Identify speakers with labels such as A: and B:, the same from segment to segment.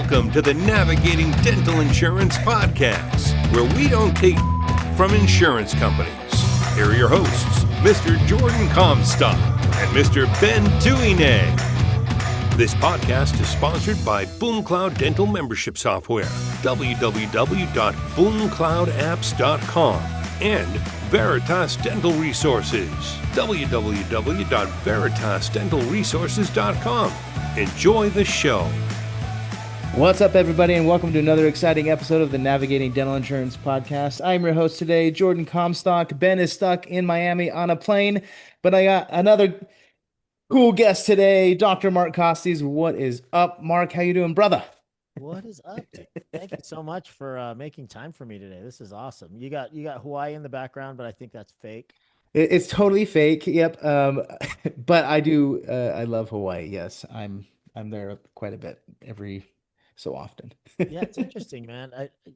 A: Welcome to the Navigating Dental Insurance Podcast, where we don't take from insurance companies. Here are your hosts, Mr. Jordan Comstock and Mr. Ben Tuine. This podcast is sponsored by BoomCloud Dental Membership Software, www.boomcloudapps.com, and Veritas Dental Resources, www.veritasdentalresources.com. Enjoy the show.
B: What's up, everybody, and welcome to another exciting episode of the Navigating Dental Insurance Podcast. I'm your host today, Jordan Comstock. Ben is stuck in Miami on a plane, but I got another cool guest today, Dr. Mark Costes. What is up, Mark? How you doing, brother?
C: What is up, dude? Thank you so much for making time for me today. This is awesome. You got Hawaii in the background, but I think that's fake.
B: It's totally fake. Yep. But I do. I love Hawaii. Yes, I'm there quite a bit every so often.
C: Yeah, it's interesting, man.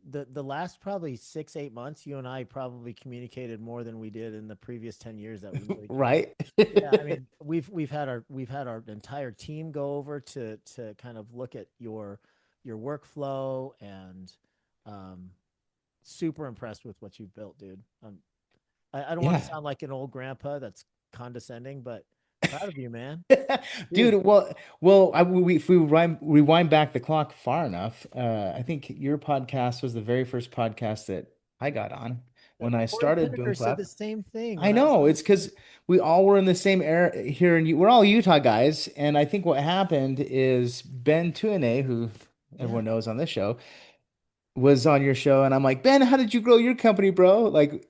C: The last probably 6-8 months, you and I probably communicated more than we did in the previous 10 years that we really did.
B: Right.
C: Yeah, I mean, we've had our entire team go over to kind of look at your workflow, and super impressed with what you've built, dude. I don't want to sound like an old grandpa that's condescending, but proud of you, man.
B: Dude, well, if we rewind back the clock far enough, I think your podcast was the very first podcast that I got on when I started doing
C: said the same thing.
B: I know, it's because we all were in the same era here, and we're all Utah guys. And I think what happened is Ben Tuine, who everyone knows on this show, was on your show, and I'm like, Ben, how did you grow your company, bro? Like,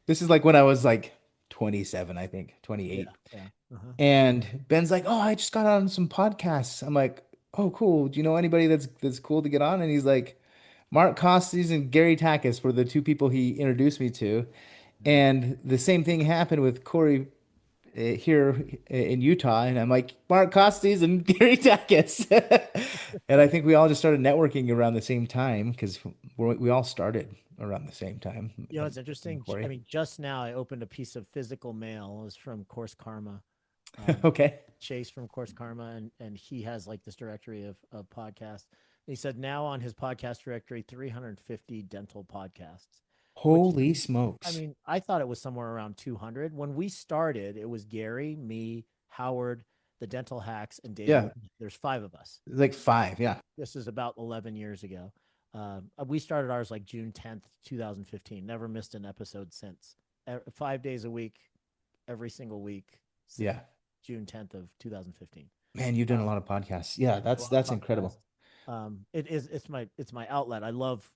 B: this is like when I was like 27, I think, 28.
C: Yeah.
B: And Ben's like, oh, I just got on some podcasts. I'm like, oh, cool. Do you know anybody that's cool to get on? And he's like, Mark Costes and Gary Takis were the two people he introduced me to. And the same thing happened with Corey here in Utah. And I'm like, Mark Costes and Gary Takis. And I think we all just started networking around the same time because we all started around the same time.
C: You know, it's interesting. I mean, just now I opened a piece of physical mail. It was from Course Karma.
B: Okay.
C: Chase from Course Karma, and he has like this directory of podcasts. He said now on his podcast directory, 350 dental podcasts.
B: Holy smokes.
C: I mean, I thought it was somewhere around 200. When we started, it was Gary, me, Howard, the Dental Hacks, and David.
B: Yeah.
C: There's 5 of us.
B: Like 5, yeah.
C: This is about 11 years ago. We started ours like June 10th, 2015. Never missed an episode since. 5 days a week, every single week.
B: Yeah.
C: June 10th of 2015.
B: Man, you've done a lot of podcasts. Yeah, that's incredible.
C: It's my outlet. I love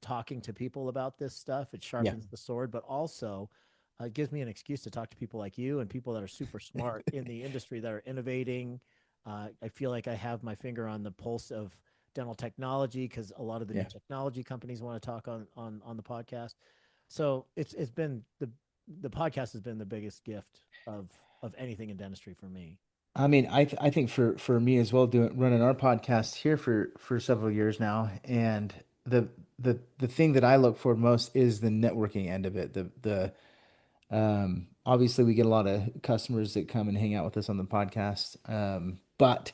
C: talking to people about this stuff. It sharpens the sword, but also it gives me an excuse to talk to people like you and people that are super smart in the industry that are innovating. I feel like I have my finger on the pulse of dental technology because a lot of the new technology companies want to talk on the podcast. So it's been the podcast has been the biggest gift of anything in dentistry for me.
B: I mean, I think for me as well, running our podcast here for several years now, and the thing that I look for most is the networking end of it. Obviously we get a lot of customers that come and hang out with us on the podcast, but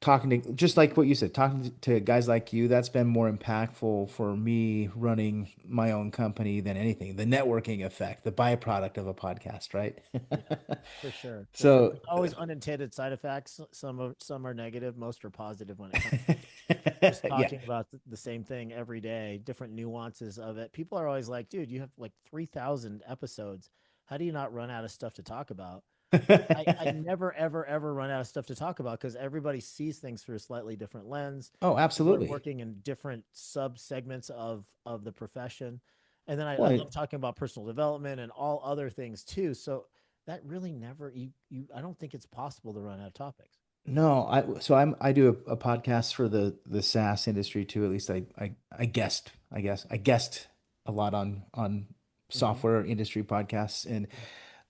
B: talking to, just like what you said, talking to guys like you, that's been more impactful for me running my own company than anything. The networking effect, the byproduct of a podcast, right?
C: For sure.
B: So
C: always unintended side effects. Some are negative, most are positive when it comes to just talking about the same thing every day, different nuances of it. People are always like, dude, you have like 3,000 episodes. How do you not run out of stuff to talk about? I never, ever run out of stuff to talk about because everybody sees things through a slightly different lens.
B: Oh, absolutely.
C: We're working in different sub segments of the profession. And then I love talking about personal development and all other things too. So that really never, I don't think it's possible to run out of topics.
B: No, I do a podcast for the SaaS industry too. At least I guessed a lot on software industry podcasts, and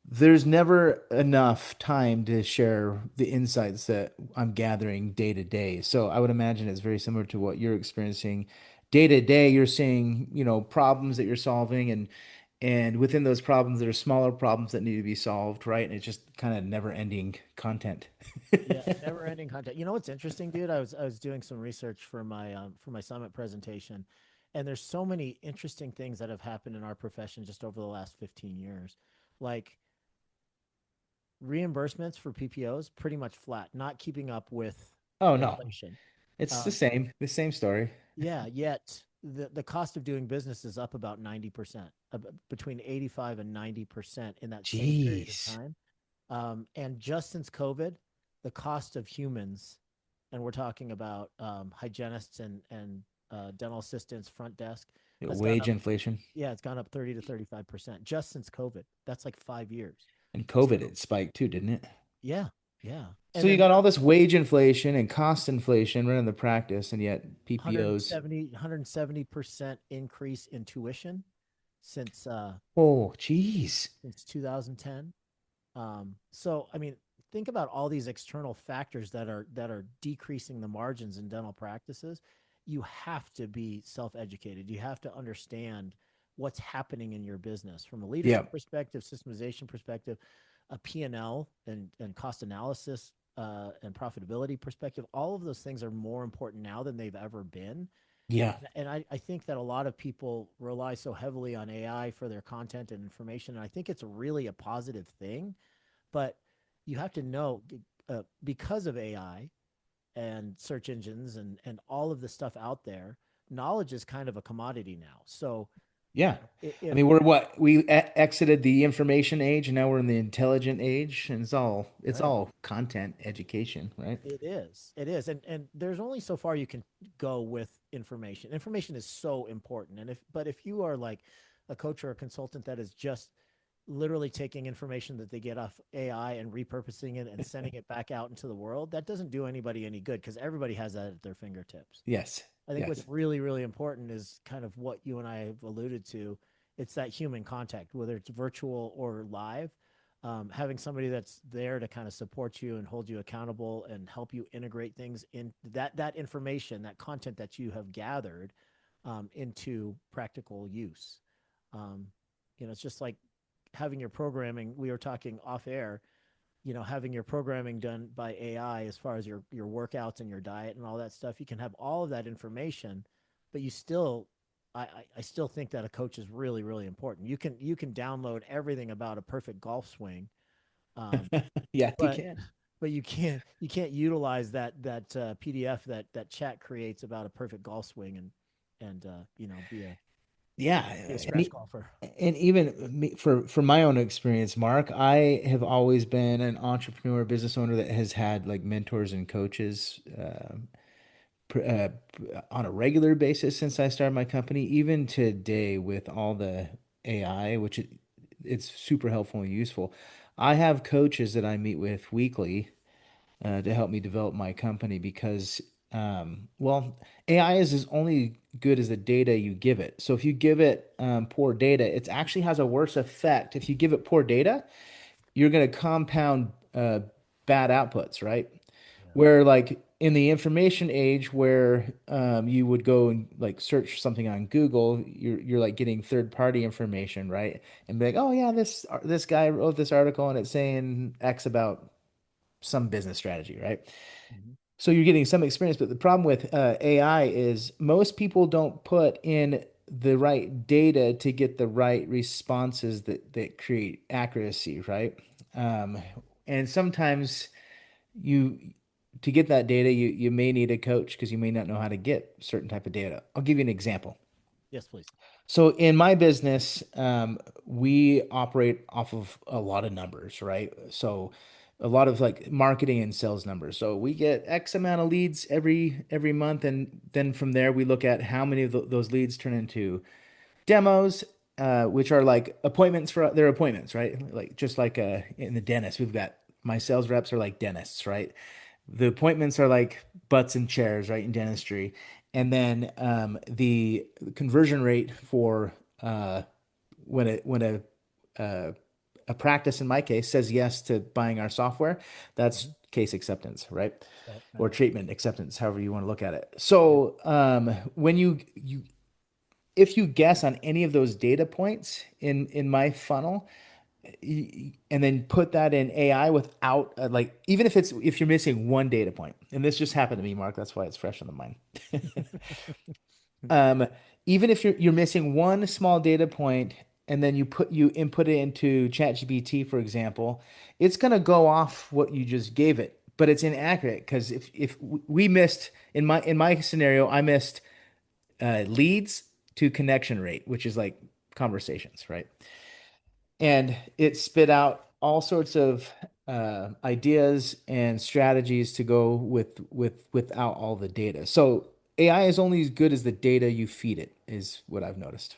B: there's never enough time to share the insights that I'm gathering day to day. So I would imagine it's very similar to what you're experiencing day to day. You're seeing, problems that you're solving, And within those problems, there are smaller problems that need to be solved, right? And it's just kind of never ending content.
C: Yeah, never ending content. You know what's interesting, dude? I was doing some research for my summit presentation, and there's so many interesting things that have happened in our profession just over the last 15 years. Like reimbursements for PPOs pretty much flat, not keeping up with
B: Oh no,
C: inflation.
B: it's
C: Um,
B: the same story.
C: yeah, yet the cost of doing business is up about 90%, between 85 and 90% in that same period of
B: Jeez.
C: time. And just since COVID, the cost of humans, and we're talking about hygienists and dental assistants, front desk, has gone
B: Wage
C: up.
B: inflation
C: Yeah, it's gone up 30 to 35% just since COVID. That's like 5 years.
B: and COVID,
C: So
B: it spiked too, didn't it?
C: yeah, yeah.
B: So
C: And
B: you
C: then
B: got all this wage inflation and cost inflation running the practice, and yet PPOs.
C: 170% increase in tuition since
B: Oh, jeez.
C: 2010. So I mean, think about all these external factors that are decreasing the margins in dental practices. You have to be self-educated. You have to understand what's happening in your business from a
B: Yeah,
C: leadership perspective, systemization perspective, a P&L and cost analysis and profitability perspective. All of those things are more important now than they've ever been.
B: yeah,
C: And I think that a lot of people rely so heavily on AI for their content and information. And I think it's really a positive thing, but you have to know because of AI and search engines and all of the stuff out there, knowledge is kind of a commodity now. So,
B: yeah. I
C: if
B: mean, we're what exited the information age, and now we're in the intelligent age, and it's
C: right,
B: all content education, right?
C: it is, and there's only so far you can go with information. Information is so important, and if you are like a coach or a consultant that is just literally taking information that they get off AI and repurposing it and sending it back out into the world, that doesn't do anybody any good because everybody has that at their fingertips.
B: Yes,
C: I think what's
B: yes,
C: really, really important is kind of what you and I have alluded to. It's that human contact, whether it's virtual or live. Having somebody that's there to kind of support you and hold you accountable and help you integrate things in that information, that content that you have gathered into practical use. Um, it's just like having your programming. We were talking off air, having your programming done by AI as far as your workouts and your diet and all that stuff. You can have all of that information, but you still I still think that a coach is really, really important. You can download everything about a perfect golf swing, um,
B: yeah. You
C: but
B: can.
C: you can't utilize that PDF that chat creates about a perfect golf swing and
B: Yeah,
C: be a
B: and,
C: scratch golfer.
B: and even me, for my own experience, Mark, I have always been an entrepreneur, business owner that has had like mentors and coaches on a regular basis since I started my company. Even today, with all the AI, it's super helpful and useful. I have coaches that I meet with weekly to help me develop my company because, well, AI is as only good as the data you give it. So if you give it poor data, it actually has a worse effect. If you give it poor data, you're going to compound bad outputs, right?
C: Yeah.
B: Where like in the information age, where you would go and like search something on Google, you're like getting third party information, right? And be like, oh yeah, this guy wrote this article and it's saying X about some business strategy, right?
C: Mm-hmm.
B: So you're getting some experience, but the problem with AI is most people don't put in the right data to get the right responses that create accuracy, right? Um, and sometimes you to get that data, you may need a coach because you may not know how to get certain type of data. I'll give you an example.
C: Yes, please.
B: So in my business, we operate off of a lot of numbers, right? So a lot of like marketing and sales numbers. So we get X amount of leads every month, and then from there we look at how many of those leads turn into demos, which are like appointments for their appointments, right? Like just like in the dentist, we've got my sales reps are like dentists, right? The appointments are like butts and chairs, right, in dentistry. And then the conversion rate for when a practice in my case says yes to buying our software, that's
C: Mm-hmm.
B: case acceptance, right?
C: Right, right.
B: Or treatment acceptance, however you want to look at it.
C: Yep.
B: So when you if you guess on any of those data points in my funnel, and then put that in AI without like, even if you're missing one data point, and this just happened to me, Mark, that's why it's fresh on the mind. um, Even if you're missing one small data point, and then you input it into ChatGPT, for example, it's gonna go off what you just gave it, but it's inaccurate because if we missed in my scenario, I missed leads to connection rate, which is like conversations, right? And it spit out all sorts of ideas and strategies to go without all the data. So AI is only as good as the data you feed it, is what I've noticed.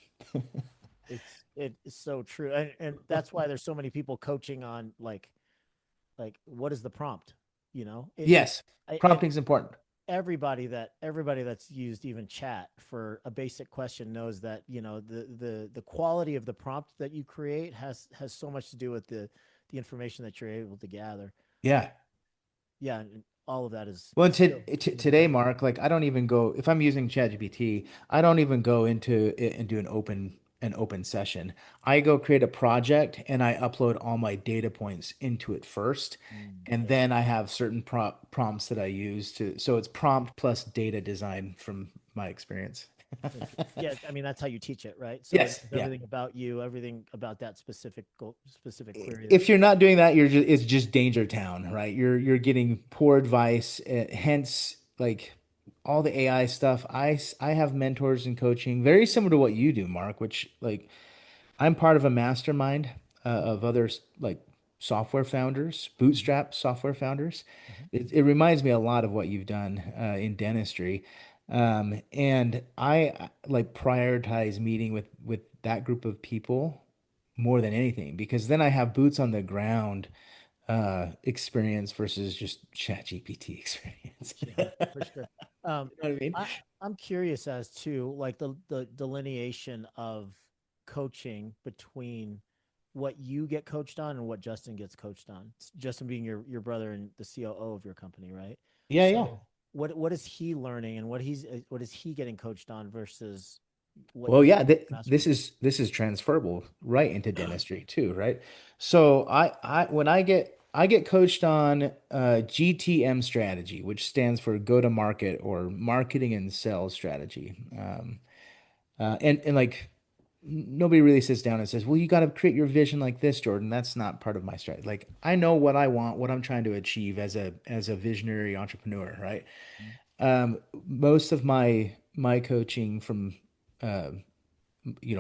C: It's so true, and that's why there's so many people coaching on like what is the prompt, you know?
B: Yes,
C: And
B: prompting is important.
C: everybody that's used even chat for a basic question knows that, you know, the quality of the prompt that you create has so much to do with the information that you're able to gather.
B: Yeah.
C: Yeah, and all of that
B: Well,
C: is still
B: today,
C: independent.
B: Mark, like I don't even go if I'm using ChatGPT, I don't even go into it and do an open session. I go create a project and I upload all my data points into it first, and
C: Yeah.
B: then I have certain prompts that I use to. So it's prompt plus data design from my experience.
C: Yeah, I mean that's how you teach it, right? So it
B: Yes,
C: knows
B: yeah.
C: everything about you, everything about that specific query that
B: If you're not doing that, it's just danger town, right? You're getting poor advice, hence like all the AI stuff. I have mentors and coaching very similar to what you do, Mark, which like I'm part of a mastermind of others like software founders,
C: Mhm,
B: bootstrap software founders.
C: mhm.
B: It reminds me a lot of what you've done in dentistry. And I like prioritize meeting with that group of people more than anything because then I have boots on the ground experience versus just chat GPT experience.
C: Yeah, for sure. Um,
B: You know what I mean?
C: I I'm curious as to like the delineation of coaching between what you get coached on and what Justin gets coached on. Justin being your brother and the COO of your company, right?
B: Yeah, yeah.
C: So what is he learning and what is he getting coached on versus what
B: Well,
C: you
B: yeah,
C: mastery?
B: this is transferable right into dentistry too, right? So I when I get coached on GTM strategy, which stands for go to market or marketing and sales strategy. And like nobody really sits down and says, "Well, you got to create your vision like this, Jordan." That's not part of my strategy. Like I know what I want, what I'm trying to achieve as a visionary entrepreneur, right? Most of my coaching from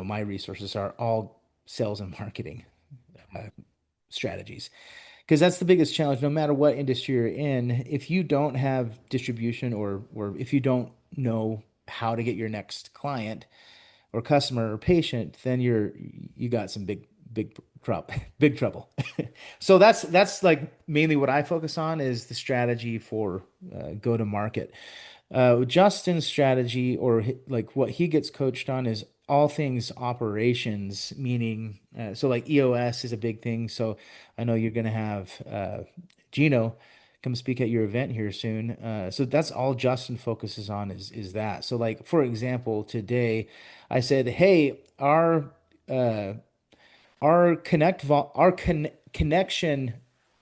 B: my resources are all sales and marketing strategies because that's the biggest challenge no matter what industry you're in. If you don't have distribution or if you don't know how to get your next client or customer or patient, then you got some big trouble. Big trouble. So that's like mainly what I focus on is the strategy for go to market. Justin's strategy or like what he gets coached on is all things operations, meaning so like EOS is a big thing. So I know you're gonna have Gino come speak at your event here soon. So that's all Justin focuses on is that. So like for example, today I said, hey, uh, connection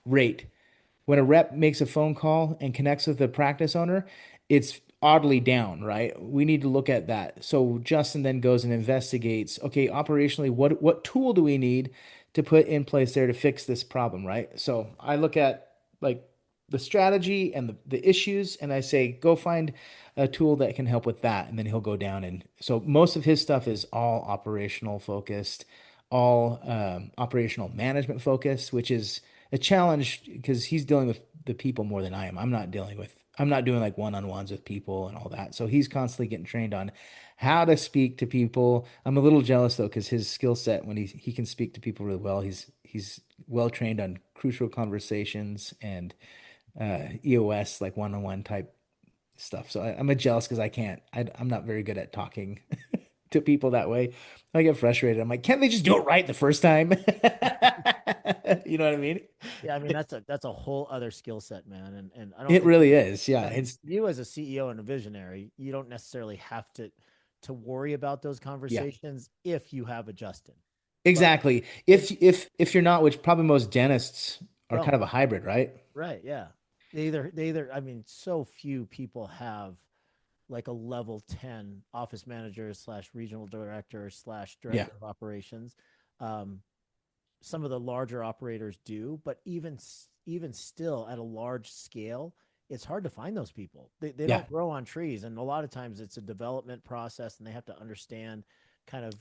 B: rate when a rep makes a phone call and connects with the practice owner, it's oddly down, right? We need to look at that. So Justin then goes and investigates, okay, operationally, what tool do we need to put in place there to fix this problem, right? So I look at like the strategy and the issues, and I say, go find a tool that can help with that. And then he'll go down. And so most of his stuff is all operational focused, all operational management focused, which is a challenge because he's dealing with the people more than I am. I'm not doing like one-on-ones with people and all that. So he's constantly getting trained on how to speak to people. I'm a little jealous though, because his skill set when he can speak to people really well. He's well trained on crucial conversations and EOS, like one-on-one type stuff. So I'm a jealous because I'm not very good at talking to people that way. I get frustrated. I'm like, can't they just do it right the first time? You know what I mean?
C: Yeah, I mean that's a whole other skill set, man. And I don't
B: It
C: think
B: really is. Yeah.
C: yeah,
B: It's
C: you as a CEO and a visionary, you don't necessarily have to worry about those
B: Yeah,
C: conversations if you have adjusted. But
B: exactly.
C: it
B: If you're not, which probably most dentists are kind
C: don't.
B: of a hybrid, right?
C: Right, yeah. I mean, so few people have like a level 10 office manager slash regional director slash
B: Yeah,
C: director of operations. Um, some of the larger operators do, but even still at a large scale, it's hard to find those people. They
B: yeah.
C: don't grow on trees, and a lot of times it's a development process, and they have to understand kind of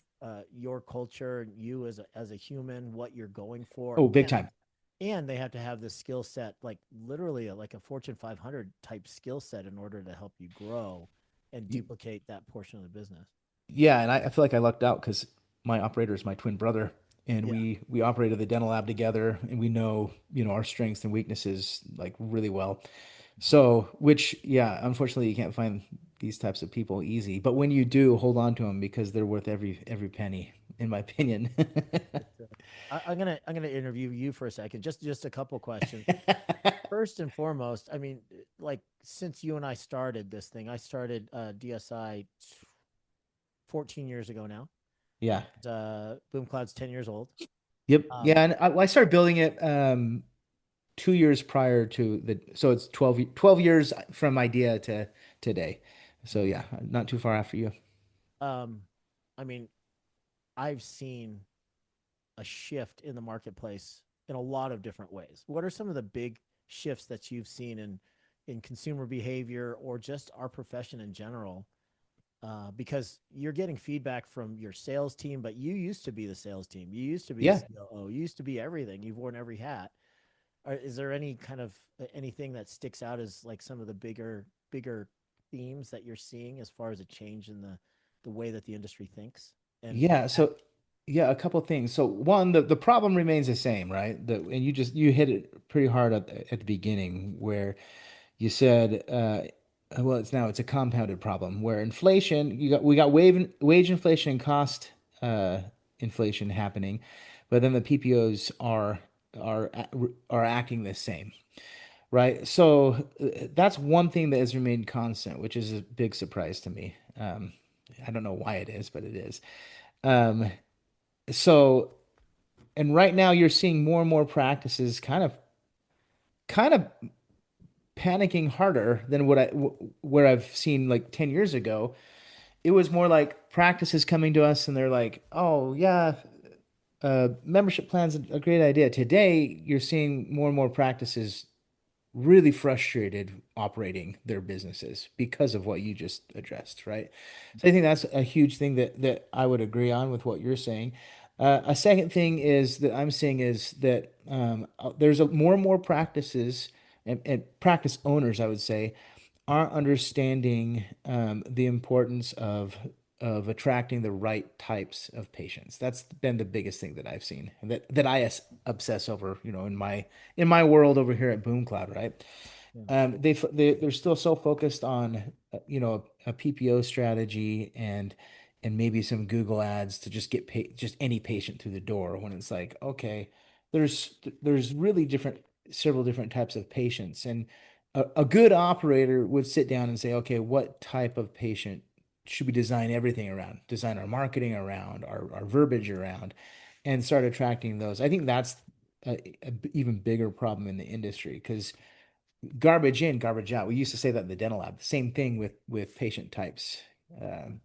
C: your culture, you as a human, what you're going for,
B: Oh, big time.
C: and they have to have this skill set, like literally like a Fortune 500 type skill set, in order to help you grow and duplicate that portion of the business.
B: Yeah, and I feel like I lucked out because my operator is my twin brother, and
C: Yeah.
B: we operated the dental lab together, and we know our strengths and weaknesses like really well. So, which yeah, unfortunately, you can't find these types of people easy, but when you do, hold on to them because they're worth every penny, in my opinion.
C: I'm gonna interview you for a second. Just a couple questions. First and foremost, I mean, like since you and I started this thing, I started DSI 14 years ago now.
B: Yeah.
C: And, Boom Cloud's 10 years old.
B: Yep.
C: Um,
B: Yeah, and I started building it 2 years prior to so it's 12 years from idea to today. So
C: mhm.
B: yeah, not too far after you.
C: um, I mean, I've seen a shift in the marketplace in a lot of different ways. What are some of the big shifts that you've seen in consumer behavior or just our profession in general? Because you're getting feedback from your sales team, but you used to be the sales team. You used to be the
B: Yeah.
C: COO. You used to be everything. You've worn every hat. Is there any kind of anything that sticks out as like some of the bigger themes that you're seeing as far as a change in the way that the industry thinks and
B: Yeah, so yeah, a couple things. So one, the problem remains the same, right? And you hit it pretty hard at the beginning where you said well, it's a compounded problem where inflation, we got wage inflation and cost uh inflation happening, but then the PPOs are are acting the same, right? So that's one thing that has remained constant, which is a big surprise to me. I don't know why it is, but it is. Um, so, and right now you're seeing more and more practices kind of panicking harder than where I've seen like 10 years ago. It was more like practices coming to us and they're like, "Oh, yeah, membership plan's a great idea." Today, you're seeing more and more practices really frustrated operating their businesses because of what you just addressed, right? So I think that's a huge thing that I would agree on with what you're saying. A second thing is that I'm seeing is that there's more and more practices and practice owners, I would say, aren't understanding the importance of attracting the right types of patients. That's been the biggest thing that I've seen and that I obsess over, in my world over here at Boom Cloud, right?
C: yeah.
B: They're still so focused on a PPO strategy and maybe some Google ads to just get just any patient through the door when it's like, okay, there's really several different types of patients, and a good operator would sit down and say, okay, what type of patient should we design everything around, design our marketing around, our verbiage around, and start attracting those. I think that's a even bigger problem in the industry because garbage in, garbage out. We used to say that in the dental lab. Same thing with patient types. Um,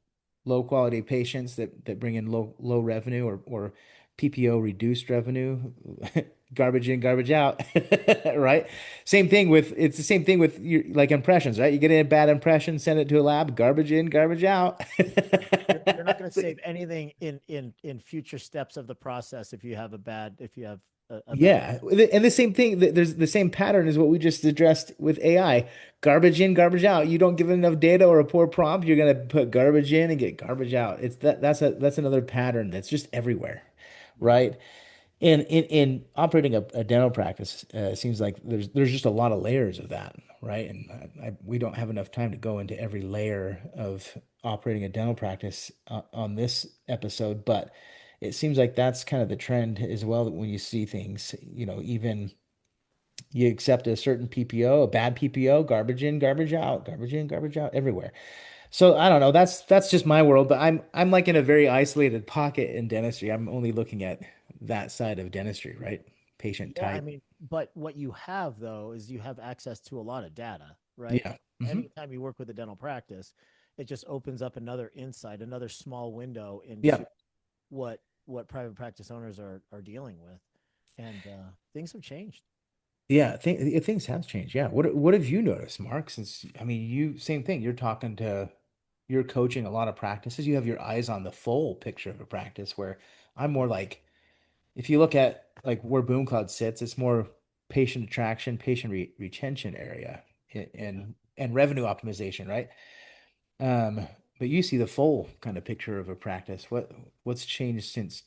B: Low quality patients that bring in low revenue or PPO reduced revenue. Garbage in, garbage out. Right? Same thing with it's the same thing with your like impressions, right? You get a bad impression, send it to a lab, garbage in, garbage out.
C: Yeah. You're not going to save anything in future steps of the process if you have if you have a bad
B: Yeah, and the same thing. There's the same pattern as what we just addressed with AI. Garbage in, garbage out. You don't give it enough data or a poor prompt, you're gonna put garbage in and get garbage out. That's another pattern that's just everywhere,
C: yeah.
B: right? And in operating a dental practice, it seems like there's just a lot of layers of that, right? And we don't have enough time to go into every layer of operating a dental practice on this episode, but it seems like that's kind of the trend as well. That when you see things, even you accept a certain PPO, a bad PPO, garbage in, garbage out, garbage in, garbage out, everywhere. So I don't know. That's just my world, but I'm like in a very isolated pocket in dentistry. I'm only looking at that side of dentistry, right? Patient
C: Yeah, I
B: type.
C: mean, but what you have though is you have access to a lot of data, right?
B: Yeah. Hmm.
C: Anytime you work with a dental practice, it just opens up another insight, another small window into
B: Yeah.
C: what private practice owners are dealing with, and things have changed.
B: Yeah, things have changed. Yeah. What have you noticed, Mark? Since I mean, you same thing. You're coaching a lot of practices. You have your eyes on the full picture of a practice where I'm more like if you look at like where Boom Cloud sits, it's more patient attraction, patient retention area
C: Yeah.
B: and revenue optimization, right? Um, but you see the full kind of picture of a practice. What's changed since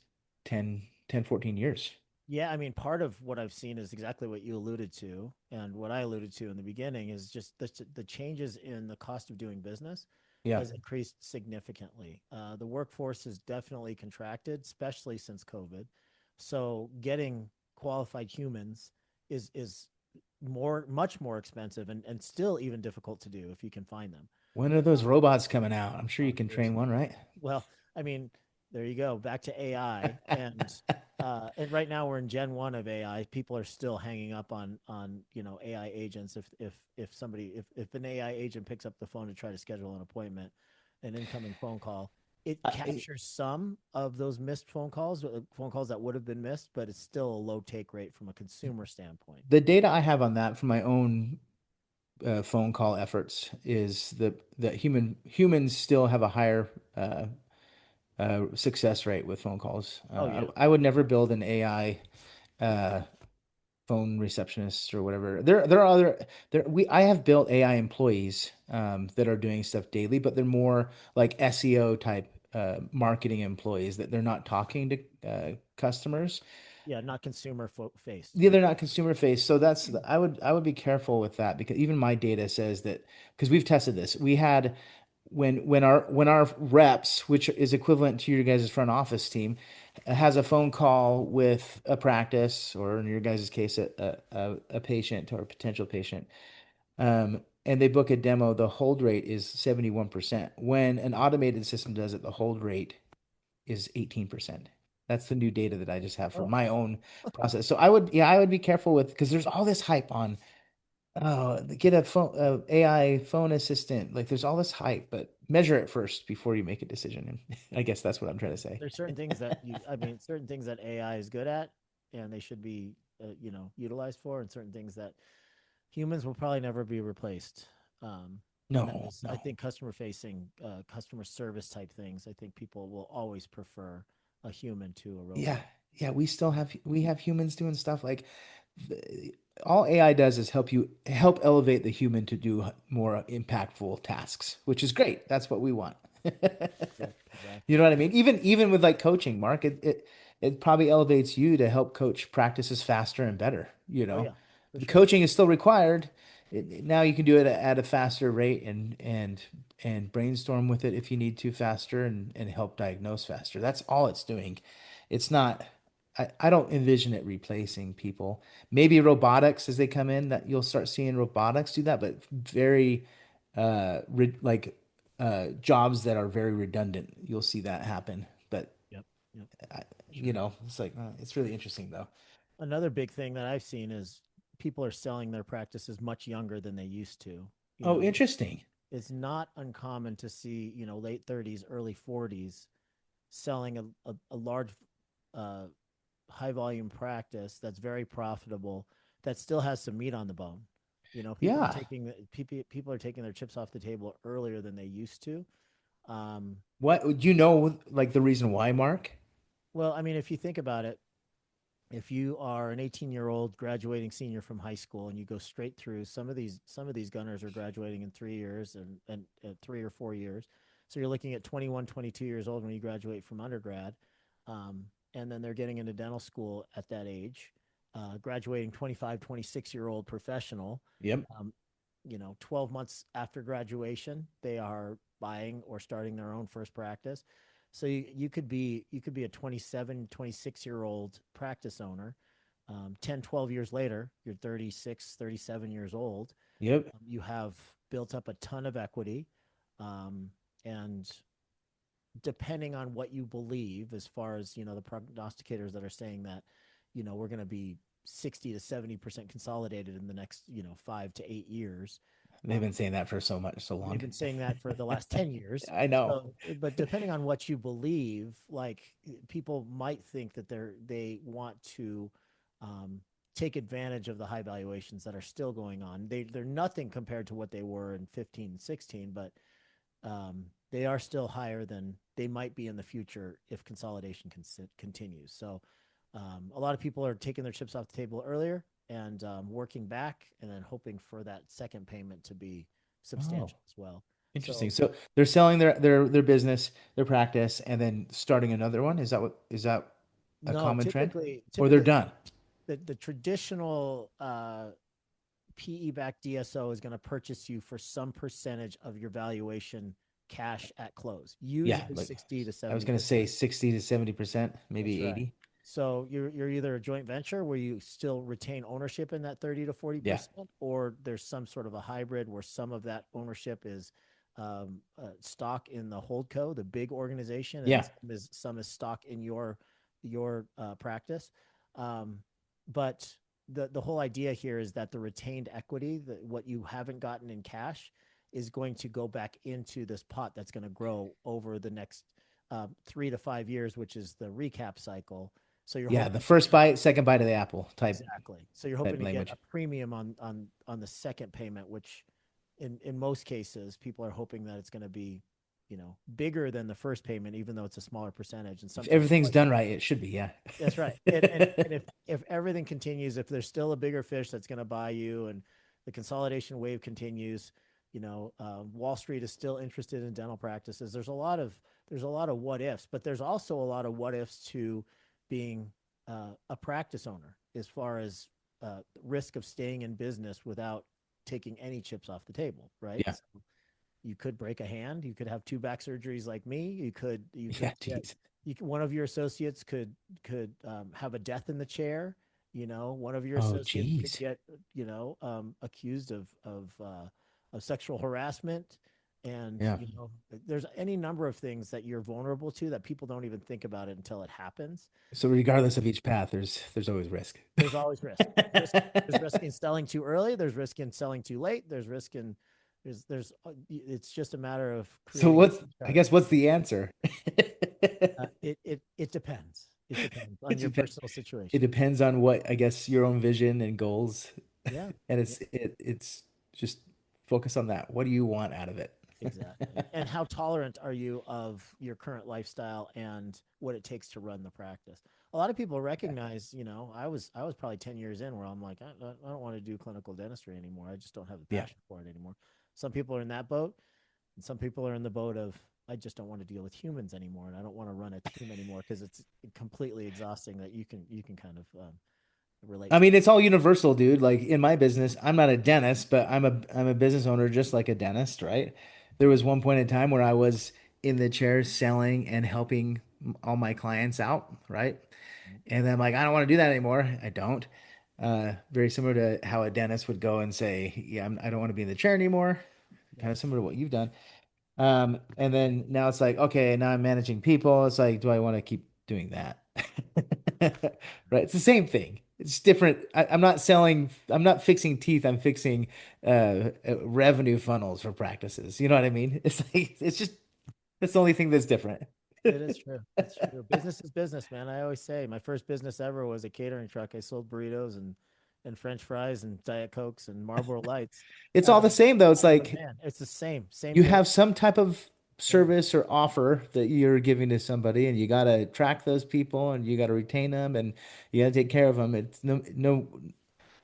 B: 14 years?
C: Yeah, I mean, part of what I've seen is exactly what you alluded to, and what I alluded to in the beginning is just the changes in the cost of doing business
B: Yeah.
C: has increased significantly. The workforce has definitely contracted, especially since COVID. So getting qualified humans is much more expensive and still even difficult to do if you can find them.
B: When are those robots coming out? I'm sure you can
C: There's
B: train one, right?
C: well, I mean, there you go. Back to AI, and right now we're in Gen 1 of AI. People are still hanging up on AI agents. If somebody if an AI agent picks up the phone to try to schedule an appointment, an incoming phone call, it
B: I,
C: captures some of those missed phone calls that would have been missed, but it's still a low take rate from a consumer standpoint.
B: the data I have on that from my own phone call efforts is that humans still have a higher success rate with phone calls.
C: Oh yeah,
B: I would never build an AI uh, phone receptionists or whatever. There are other there we I have built AI employees that are doing stuff daily, but they're more like SEO type marketing employees that they're not talking to customers.
C: yeah, not consumer faced.
B: Yeah,
C: Yeah,
B: they're not consumer face. So I would be careful with that because even my data says that because we've tested this. We had when our reps, which is equivalent to your guys' front office team, has a phone call with a practice or in your guys' case a patient or a potential patient, and they book a demo, the hold rate is 71%. When an automated system does it, the hold rate is 18%. That's the new data that I just have for
C: oh,
B: my own process. So I would be careful with because there's all this hype on get a phone AI phone assistant. Like there's all this hype, but measure it first before you make a decision. And I guess that's what I'm trying to say.
C: there's certain things that I mean, certain things that AI is good at, and they should be, utilized for, and certain things that humans will probably never be replaced. And that
B: No,
C: is, I
B: no.
C: think, customer facing, customer service type things. I think people will always prefer a human to a
B: Yeah.
C: robot.
B: Yeah, we have humans doing stuff like the, all AI does is help elevate the human to do more impactful tasks, which is great. That's what we want.
C: Yep,
B: You
C: exactly.
B: know what I mean? Even with like coaching, Mark, it probably elevates you to help coach practices faster and better.
C: Oh yeah, for
B: The
C: sure.
B: coaching is still required. Now you can do it at a faster rate and brainstorm with it if you need to faster and help diagnose faster. That's all it's doing. It's not. I don't envision it replacing people. Maybe robotics as they come in that you'll start seeing robotics do that, but very like jobs that are very redundant. You'll see that happen. But
C: Yep, yep, for sure.
B: it's like it's really interesting though.
C: Another big thing that I've seen is people are selling their practices much younger than they used to. You
B: Oh,
C: know,
B: interesting.
C: it's not uncommon to see, late 30s, early 40s selling a large, uh, high volume practice that's very profitable, that still has some meat on the bone.
B: Yeah.
C: People are taking their chips off the table earlier than they used to. Um,
B: What do you know like the reason why, Mark?
C: well, I mean, if you think about it, if you are an 18-year-old graduating senior from high school and you go straight through, some of these gunners are graduating in 3 years and 3 or 4 years, so you're looking at 21, 22 years old when you graduate from undergrad, and then they're getting into dental school at that age, graduating 25, 26-year-old professional.
B: Yep.
C: um, 12 months after graduation, they are buying or starting their own first practice. So you could be a 27, 26-year old practice owner. 10, 12 years later, you're 36, 37 years old.
B: Yep.
C: You have built up a ton of equity. And depending on what you believe, as far as, the prognosticators that are saying that, we're going to be 60 to 70% consolidated in the next, 5 to 8 years.
B: They've been saying that for so
C: They've
B: long.
C: been saying that for the last 10 years.
B: I know.
C: So, but depending on what you believe, like, people might think that they want to um, take advantage of the high valuations that are still going on. They're nothing compared to what they were in 15 and 16, but they are still higher than they might be in the future if consolidation continues. So a lot of people are taking their chips off the table earlier and working back, and then hoping for that second payment to be
B: Oh,
C: substantial as well.
B: interesting.
C: So
B: So they're selling their business, their practice, and then starting another one. Is that a
C: no,
B: common trend? Or they're
C: typically
B: done?
C: the traditional PE-backed DSO is going to purchase you for some percentage of your valuation cash at close,
B: Yeah,
C: usually
B: like
C: 60 to
B: I was gonna
C: 70%.
B: say 60 to 70%,
C: That's
B: maybe
C: right.
B: 80.
C: So you're either a joint venture where you still retain ownership in that 30 to
B: Yeah.
C: 40%, or there's some sort of a hybrid where some of that ownership is stock in the holdco, the big organization, and
B: Yeah.
C: some is stock in your practice. Um, but the whole idea here is that the retained equity, what you haven't gotten in cash, is going to go back into this pot that's going to grow over the next 3 to 5 years, which is the recap cycle. So you're
B: Yeah, the
C: hoping
B: first bite, second bite of the apple
C: exactly. So you're
B: type
C: hoping to get a
B: language.
C: premium on the second payment, which in most cases people are hoping that it's going to be, bigger than the first payment, even though it's a smaller percentage, and
B: If
C: sometimes
B: everything's
C: quite.
B: done right, it should be, yeah.
C: That's right. And if everything continues, if there's still a bigger fish that's going to buy you, and the consolidation wave continues, Wall Street is still interested in dental practices. There's a lot of what ifs, but there's also a lot of what ifs to being a practice owner, as far as risk of staying in business without taking any chips off the table, right?
B: Yeah.
C: So you could break a hand, you could have two back surgeries like me, you could
B: Yeah,
C: get
B: geez.
C: one of your associates could have a death in the chair. One of your
B: Oh,
C: associates could
B: geez.
C: get accused of sexual harassment. And
B: Yeah.
C: there's any number of things that you're vulnerable to that people don't even think about it until it happens.
B: So regardless of each path, there's always risk.
C: There's always risk. There's risk in selling too early. There's risk in selling too late. There's risk in there's it's just a matter of
B: So
C: creating a
B: I
C: chart.
B: guess what's the answer?
C: It depends. It depends on
B: It
C: your
B: depends.
C: personal
B: It
C: situation.
B: depends on what, I guess, your own vision and goals.
C: Yeah,
B: And
C: yeah,
B: it's just focus on that. What do you want out of it?
C: exactly. And how tolerant are you of your current lifestyle and what it takes to run the practice? A lot of people
B: Yeah.
C: recognize, I was probably 10 years in where I'm like, I don't want to do clinical dentistry anymore. I just don't have the
B: Yeah.
C: passion for it anymore. Some people are in that boat, and some people are in the boat of, I just don't want to deal with humans anymore, and I don't want to run a team anymore because it's completely exhausting. That you can kind of relate
B: I
C: to.
B: mean, it's all universal, dude. Like in my business, I'm not a dentist, but I'm a business owner just like a dentist, right? There was one point in time where I was in the chair selling and helping all my clients out, right? And then I'm like, I don't want to do that anymore. I don't. Very similar to how a dentist would go and say, yeah, I don't want to be in the chair anymore.
C: Yeah,
B: Kind of similar to what you've done. And then now it's like, okay, now I'm managing people. It's like, do I want to keep doing that? Right. It's the same thing. It's different. I'm not fixing teeth. I'm fixing revenue funnels for practices. You know what I mean? That's the only thing that's different.
C: it is true. It's true. Business is business, man. I always say my first business ever was a catering truck. I sold burritos and French fries and Diet Cokes and Marlboro Lights.
B: It's all
C: Uh,
B: the same though. It's
C: but
B: like
C: man, it's the same
B: you
C: thing.
B: have some type of
C: Yeah,
B: service or offer that you're giving to somebody, and you got to track those people, and you got to retain them, and you got to take care of them. It's no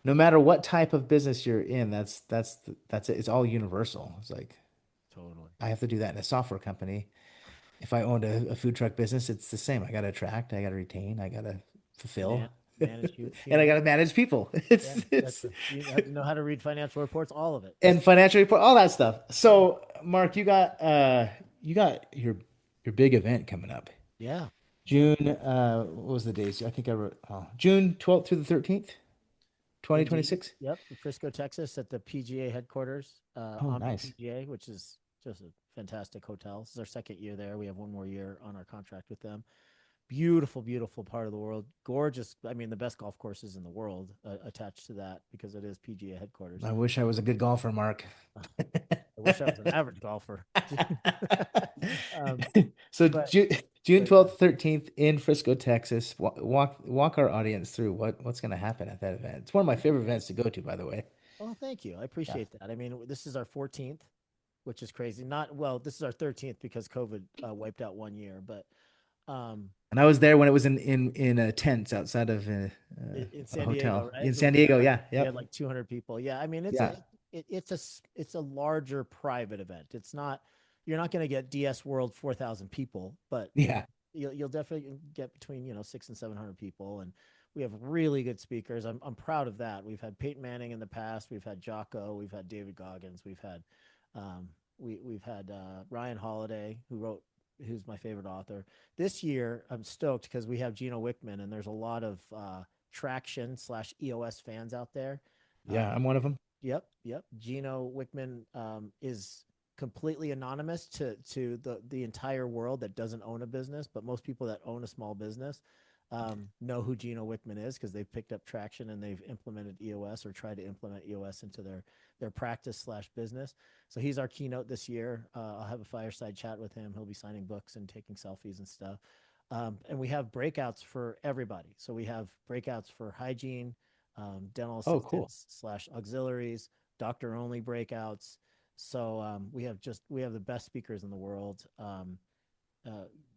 B: matter what type of business you're in, that's it. It's all universal. It's like
C: totally.
B: I have to do that in a software company. If I owned a food truck business, it's the same. I got to attract, I got to retain, I got to fulfill,
C: Manage
B: and I
C: human.
B: got to manage people.
C: Yeah,
B: It's
C: that's you have to know how to read financial reports, all of it.
B: and financial report, all that stuff.
C: Yeah,
B: So, Mark, you got your big event coming up.
C: yeah, yeah.
B: June, what was the days? I think I wrote June 12th through the 13th,
C: Indeed.
B: 2026.
C: Yep. Frisco, Texas, at the PGA headquarters,
B: Oh,
C: Omni
B: nice.
C: PGA, which is just a fantastic hotel. This is our second year there. We have one more year on our contract with them. Beautiful, beautiful part of the world. Gorgeous. I mean, the best golf courses in the world attached to that because it is PGA headquarters.
B: I wish I was a good golfer, Mark.
C: I wish I was an average golfer. um,
B: So
C: but
B: June
C: but yeah.
B: 12th, 13th in Frisco, Texas. Walk our audience through what's going to happen at that event. It's one of my favorite events to go to, by the way.
C: Oh, thank you. I
B: Yeah.
C: appreciate that. I mean, this is our 14th, which is crazy. Not well. This is our 13th because COVID wiped out one year, but um,
B: And I was there when it was in tents outside of
C: in
B: a
C: San Diego,
B: hotel
C: right?
B: in
C: When
B: San
C: we
B: Diego.
C: had
B: Yeah.
C: we had
B: Yep.
C: like 200 people. Yeah, I mean
B: Yeah.
C: it's a larger private event. It's not you're not going to get DS World 4,000 people, but
B: Yeah.
C: you'll definitely get between 600 and 700 people, and we have really good speakers. I'm proud of that. We've had Peyton Manning in the past. We've had Jocko. We've had David Goggins. We've had we've had Ryan Holiday, who's my favorite author. This year, I'm stoked because we have Gino Wickman, and there's a lot of traction slash EOS fans out there.
B: Yeah. I'm one of them.
C: Yep, yep. Gino Wickman is completely anonymous to the entire world that doesn't own a business, but most people that own a small business know who Gino Wickman is because they've picked up traction and they've implemented EOS or tried to implement EOS into their practice slash business. So he's our keynote this year. I'll have a fireside chat with him. He'll be signing books and taking selfies and stuff. And we have breakouts for everybody. So we have breakouts for hygiene, dental
B: Oh, cool.
C: assistants slash auxiliaries, doctor only breakouts. So we have the best speakers in the world.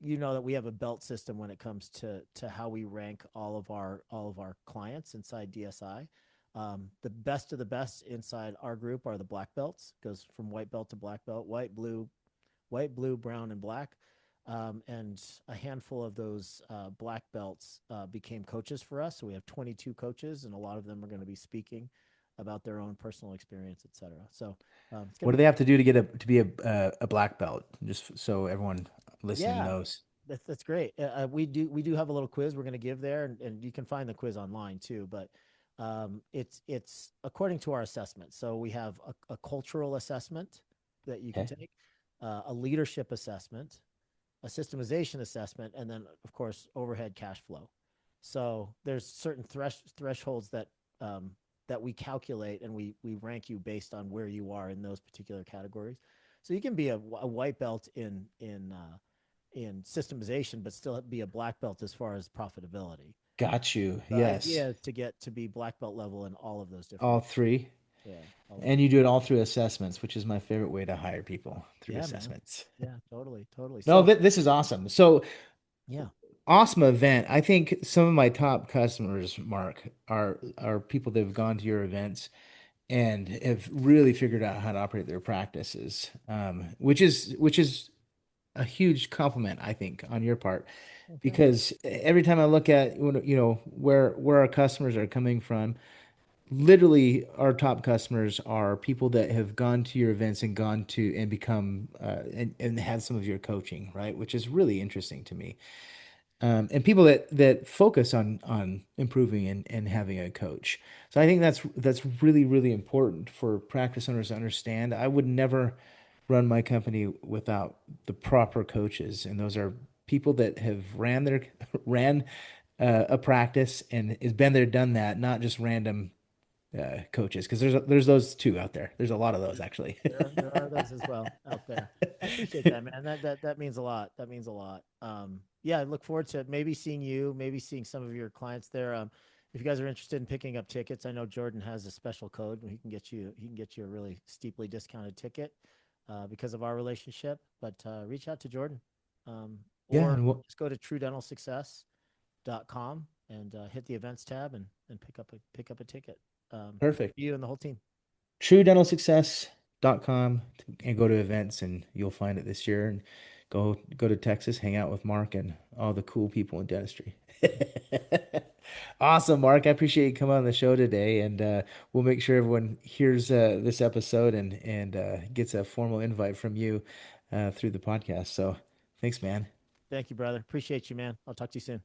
C: You know that we have a belt system when it comes to how we rank all of our clients inside DSI. The best of the best inside our group are the black belts. Goes from white belt to black belt, white, blue, brown, and black. And a handful of those black belts became coaches for us. So we have 22 coaches, and a lot of them are going to be speaking about their own personal experience, etc. So it's going
B: What
C: to
B: do
C: be
B: they have to do to get to be a black belt? Just so everyone listening
C: yeah.
B: knows.
C: That's great. We do have a little quiz we're going to give there, and you can find the quiz online too. But it's according to our assessment. So we have a cultural assessment that you can
B: Okay.
C: take, a leadership assessment, a systemization assessment, and then of course overhead cash flow. So there's certain thresholds that we calculate, and we rank you based on where you are in those particular categories. So you can be a white belt in systemization, but still be a black belt as far as profitability.
B: Got you.
C: The
B: Yes.
C: idea is to get to be black belt level in all of those
B: All
C: different,
B: three.
C: yeah, all of
B: And
C: those.
B: you do it all through assessments, which is my favorite way to hire people through
C: Yeah, man.
B: assessments.
C: Yeah, totally, totally.
B: No,
C: So
B: this is awesome. So
C: yeah,
B: awesome event. I think some of my top customers, Mark, are people that have gone to your events and have really figured out how to operate their practices, which is a huge compliment, I think, on your part,
C: well, thanks.
B: because every time I look at where our customers are coming from, literally our top customers are people that have gone to your events and gone to and become and had some of your coaching, right? Which is really interesting to me. And people that focus on improving and having a coach. So I think that's really really important for practice owners to understand. I would never run my company without the proper coaches, and those are people that have ran a practice and has been there, done that, not just random coaches. Because there's those too out there. There's a lot of those
C: Yeah,
B: actually.
C: there are those as well out there. I appreciate that, man. That means a lot. That means a lot. Yeah, I look forward to maybe seeing you, maybe seeing some of your clients there. If you guys are interested in picking up tickets, I know Jordan has a special code where he can get you a really steeply discounted ticket because of our relationship. But reach out to Jordan,
B: Yeah,
C: or
B: and
C: just go to truedentalsuccess.com and hit the events tab and pick up a ticket.
B: perfect.
C: You and the whole team.
B: TrueDentalSuccess.com and go to events and you'll find it this year, and go to Texas, hang out with Mark and all the cool people in dentistry. Awesome, Mark. I appreciate you coming on the show today, and we'll make sure everyone hears this episode and gets a formal invite from you through the podcast. So, thanks, man.
C: Thank you, brother. Appreciate you, man. I'll talk to you soon.